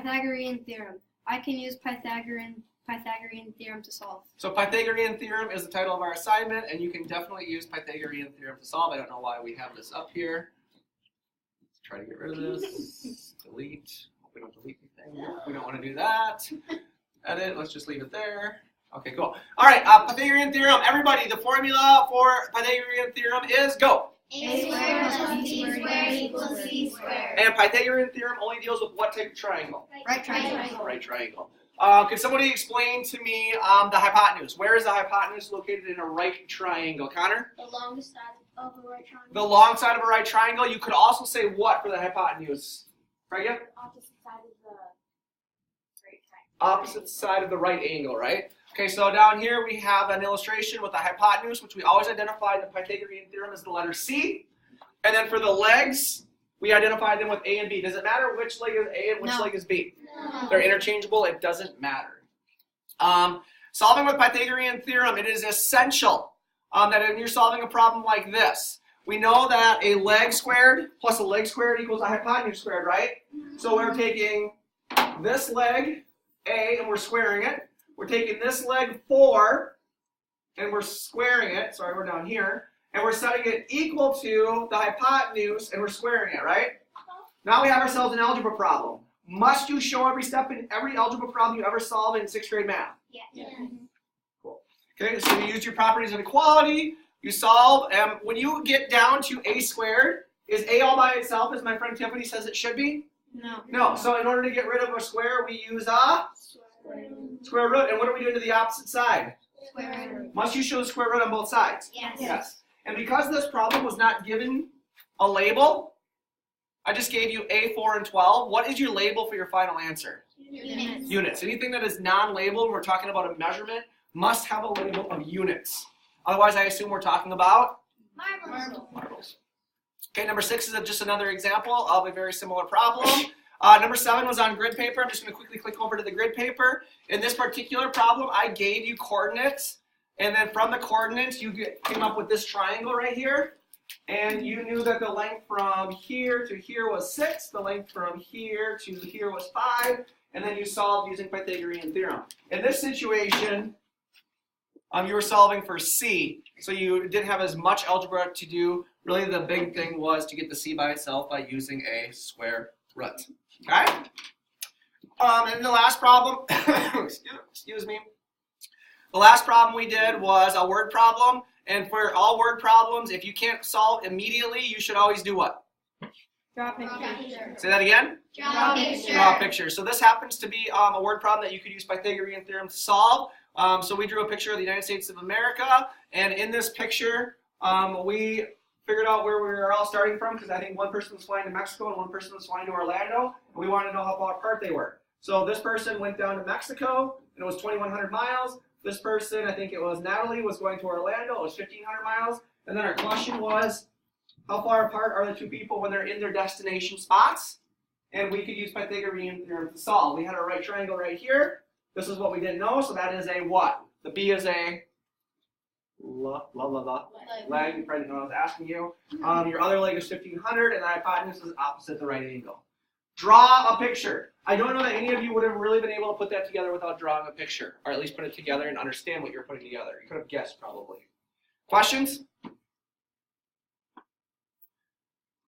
Pythagorean Theorem. I can use Pythagorean Theorem to solve. So Pythagorean Theorem is the title of our assignment, and you can definitely use Pythagorean Theorem to solve. I don't know why we have this up here. Let's try to get rid of this. Delete. Hope we don't delete anything. We don't want to do that. Edit. Let's just leave it there. Okay, cool. All right, Pythagorean Theorem. Everybody, the formula for Pythagorean Theorem is go. A squared plus b squared equals c squared. And Pythagorean Theorem only deals with what type of triangle? Right triangle. Right triangle. Could somebody explain to me the hypotenuse? Where is the hypotenuse located in a right triangle? Connor? The longest side of a right triangle. The long side of a right triangle. You could also say what for the hypotenuse? Right? Opposite side of the right triangle. Opposite side of the right angle, right? Okay, so down here we have an illustration with the hypotenuse, which we always identify in the Pythagorean Theorem as the letter C. And then for the legs, we identify them with A and B. Does it matter which leg is A and which leg is B? No. They're interchangeable. It doesn't matter. Solving with Pythagorean Theorem, it is essential that when you're solving a problem like this, we know that a leg squared plus a leg squared equals a hypotenuse squared, right? So we're taking this leg, A, and we're squaring it. We're taking this leg 4, and we're squaring it. Sorry, we're down here. And we're setting it equal to the hypotenuse, and we're squaring it, right? Now we have ourselves an algebra problem. Must you show every step in every algebra problem you ever solve in 6th grade math? Yeah. Cool. Okay, so you use your properties of equality. You solve. When you get down to a squared, is a all by itself, as my friend Tiffany says it should be? No. No. So in order to get rid of a square, we use a square root. And what are we doing to the opposite side? Square root. Must you show the square root on both sides? Yes. Yes. And because this problem was not given a label, I just gave you A, 4, and 12. What is your label for your final answer? Units. Units. Anything that is non-labeled, we're talking about a measurement, must have a label of units. Otherwise, I assume we're talking about marbles. Okay, number 6 is just another example of a very similar problem. Number 7 was on grid paper. I'm just going to quickly click over to the grid paper. In this particular problem, I gave you coordinates. And then from the coordinates, you came up with this triangle right here. And you knew that the length from here to here was 6. The length from here to here was 5. And then you solved using Pythagorean Theorem. In this situation, you were solving for C. So you didn't have as much algebra to do. Really, the big thing was to get the C by itself by using a square root. Okay? And the last problem, excuse me. The last problem we did was a word problem. And for all word problems, if you can't solve immediately, you should always do what? Draw a picture. Say that again? Draw a picture. Draw a picture. So this happens to be a word problem that you could use Pythagorean Theorem to solve. So we drew a picture of the United States of America. And in this picture, we figured out where we were all starting from, because I think one person was flying to Mexico and one person was flying to Orlando. And we wanted to know how far apart they were. So this person went down to Mexico, and it was 2,100 miles. This person, I think it was Natalie, was going to Orlando. It was 1,500 miles. And then our question was, how far apart are the two people when they're in their destination spots? And we could use Pythagorean Theorem to solve. We had a right triangle right here. This is what we didn't know, so that is a what? The B is a leg. You probably didn't know what I was asking you. Your other leg is 1,500, and the hypotenuse is opposite the right angle. Draw a picture. I don't know that any of you would have really been able to put that together without drawing a picture, or at least put it together and understand what you're putting together. You could have guessed, probably. Questions?